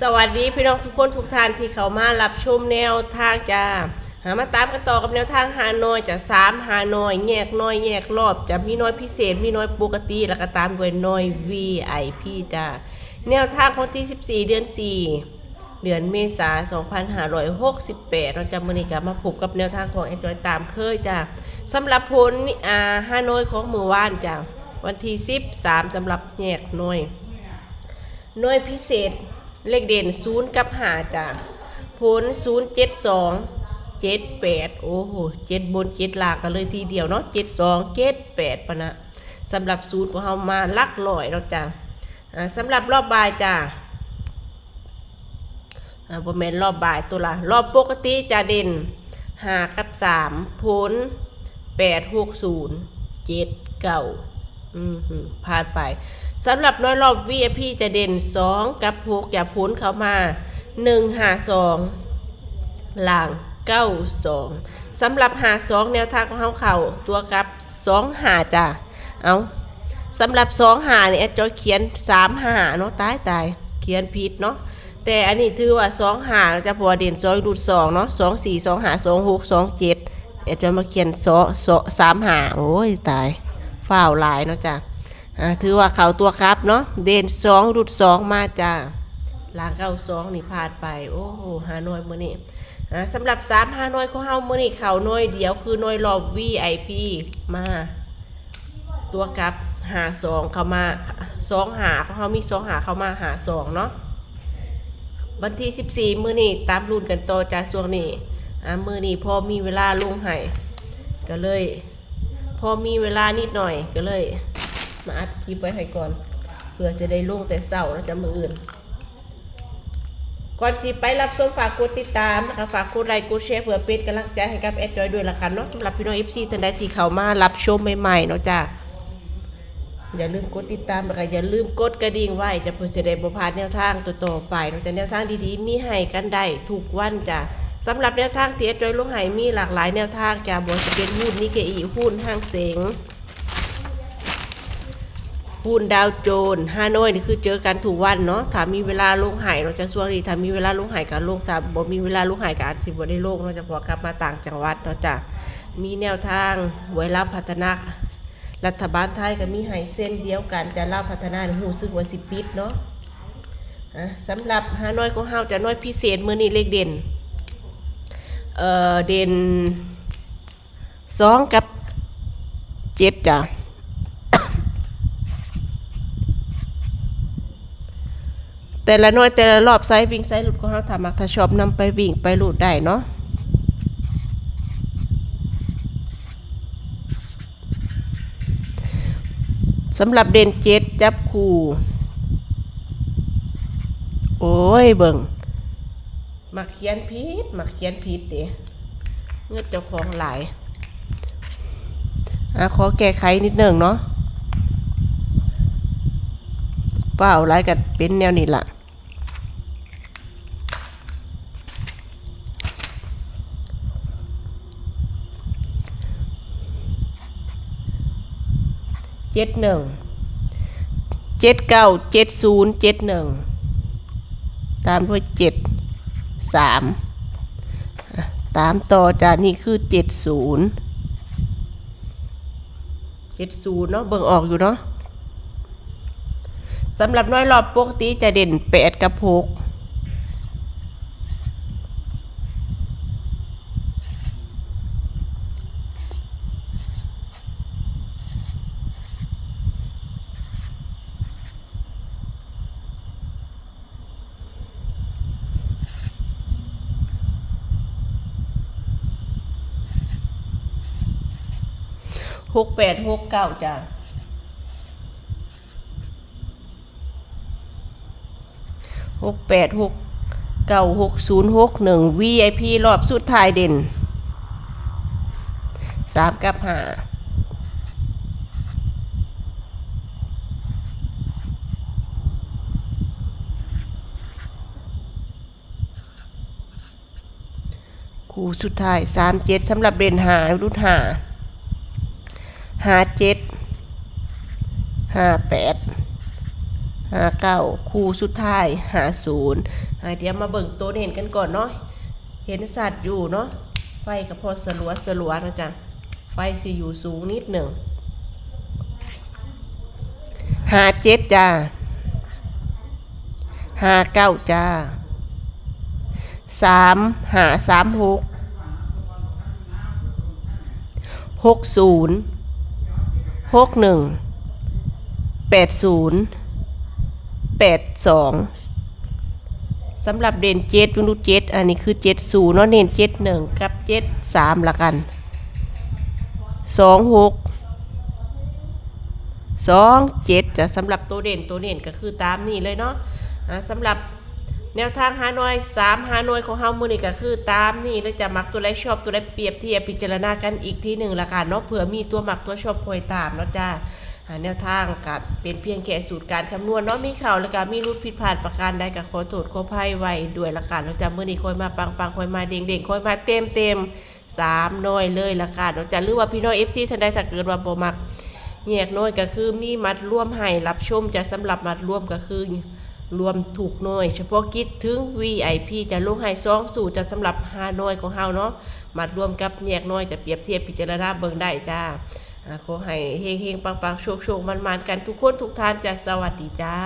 สวัสดีพี่น้องทุกคนทุกท่านที่เขามารับชมแนวทางจ้ามาตามกันต่อกับแนวทางฮานอยจะ3ฮานอยแยกน้อยแยกรอบจะมีน้อยพิเศษมีน้อยปกติแล้วก็ตามด้วยน้อย VIP จ้าแนวทางของที่14เดือน4เดือนเมษายน2568เราจะมื้อนี้ก็มาพบกับแนวทางของแอจอยตามเคยจ้าสำหรับผลฮานอยของมื้อวานจ้าวันที่13สำหรับแยกน้อยพิเศษเลขเด่น0กับ5จ้ะผล072 78โอ้โห7บน7ล่างกันเลยทีเดียวเนาะ72 78ปะนะสำหรับสูตรของเฮามาลักลอยแล้วจ้ะสำหรับรอบบ่ายจ้ะบ่แม่นรอบบ่ายตัวละรอบปกติจะเด่น5กับ3ผล860 79ผ่านไปสำหรับน้อยรอบ VIP จะเด่น2กับ6อย่าผลเข้ามา152ล่าง92สำหรับ52แนวทางของเขาตัวกับ25จ้ะเอาสำหรับ25เนี่ยจอยเขียน35เนาะตายเขียนผิดเนาะแต่อันนี้ถือว่า25จะพอเด่น2รูด2เนาะ24 25 26 27จอยมาเขียน35โอ้ยตายฝ้าวหลายเนาะจ้ะถือว่าเขาตัวครับเนาะเด่น2รูด2มาจ้าล่าง92นี่พลาดไปโอ้โหฮานอยมื้อนี้สำหรับ3ฮานอยของเฮามื้อนี้เขาน้อยเดียวคือน้อยรอบ VIP มาตัวกับ52เข้ามา2หาของเฮามี2หาเข้ามา52เนาะวันที่14มื้อนี้ตามรุ่นกันต่อจ้าช่วงนี้มื้อนี้พอมีเวลาลงให้ก็เลยพอมีเวลานิดหน่อยก็เลยมาอัดคลิปไว้ให้ก่อนเพื่อจะได้ลงแต่เช้าแล้วจะมื้ออื่นก่อนสิไปรับชมฝากกดติดตามนะคะฝากกดไลค์กดแชร์เพื่อเป็นกำลังใจให้กับแอดจอยด้วยละกันเนาะสำหรับพี่น้อง FC ท่านใดที่เข้ามารับชมใหม่ๆเนาะจ้าอย่าลืมกดติดตามนะคะอย่าลืมกดกระดิ่งไว้จะเพื่อจะได้บ่พลาดแนวทางต่อไปเนาะแต่แนวทางดีๆมีให้กันได้ทุกวันจ้าสำหรับแนวทางที่แอดจอยลงให้มีหลากหลายแนวทางจ้าบ่ว่าจะเป็นหุ้นนิเคอีหุ้นห้างเสงหุ้นดาวโจนส์ฮานอยนี่คือเจอกันทุกวันเนาะถ้ามีเวลาลงหายเราจะช่วงนี้ถ้ามีเวลาลงหายก็ลงถ้าบ่มีเวลาลงหายก็อาจสิบ่ได้ลงเนาะจะพอกลับมาต่างจังหวัดเนาะจ้ะมีแนวทางไว้รับพัฒนารัฐบาลไทยก็มีให้เส้นเดียวกันจะรับพัฒนาฮู้สึกว่าสิปิดเนาะสำหรับฮานอยของเฮาจะน้อยพิเศษมื้อนี้เลขเด่นเด่น2กับ7จ้ะแต่ละน้อยแต่ละรอบไซส์วิ่งไซส์หลุดของเขาถ้ามักถ้าชอบนำไปวิ่งไปหลุดได้เนาะสำหรับเด่น7จับคู่โอ้ยเบิ่งมักเขียนผิดเด้เงื่อนเจ้าของหลายขอแก้ไขนิดหนึ่งเนาะเปล่าหลายกันเป็นแนวนี้ล่ะ71 79 70 71ตามด้วย73ตามต่อจากนี่คือ70เนาะเบิ่งออกอยู่เนาะสำหรับน้อยรอบปกติจะเด่น8กับ668 69จ้ะ68 69 60 61 VIP รอบสุดท้ายเด่น3กับ5คู่สุดท้าย37สำหรับเด่น5รุ่น5 57 58 59คู่สุดท้าย50เดี๋ยวมาเบิ่งตัวเด่นกันก่อนเนาะเห็นสัตว์อยู่เนาะไฟก็พอสลัวนะจ๊ะไฟสิอยู่สูงนิดหนึ่ง57จ้า59จ้า3536 60 61 80 82สำหรับเด่น7วินุ7อันนี้คือ70เนาะเน้น71กับ73ละกัน26 27จะสำหรับตัวเด่นก็คือตามนี้เลยเนาะสำหรับแนวทางหาหน่วย3หาหน่วยของเฮามื้อนี้ก็คือตามนี้แล้วจะมักตัวใดชอบตัวใดเปรียบเทียบพิจารณากันอีกทีหนึ่งละกันเนาะเผื่อมีตัวมักตัวชอบคอยตามเนาะจ้าแนวทางกัดเป็นเพียงแค่สูตรการคำนวณเนาะมีข่าวแล้วก็มีรุดผิดพลาดประการใดก็ขอโทษขออภัยไว้ด้วยละกันเนาะจ้ามื้อนี้คอยมาปังคอยมาเด้งคอยมาเต็ม3หน่วยเลยละกันเนาะจ้าหรือว่าพี่น้อง FC ท่านใดถ้าเกิดว่าบ่มักแยกน้อยก็คือมีมัดร่วมให้รับชมจะสำหรับมัดร่วมก็คือรวมถูกหน่วยเฉพาะกิจถึง VIP จะลงให้2สูตรจะสำหรับ5หน่วยของเฮาเนาะมัดรวมกับแยกน้อยจะเปรียบเทียบพิจารณาเบิ่งได้จ้าขอให้เฮงๆปังๆโชคๆมันๆกันทุกคนทุกท่านจ้าสวัสดีจ้า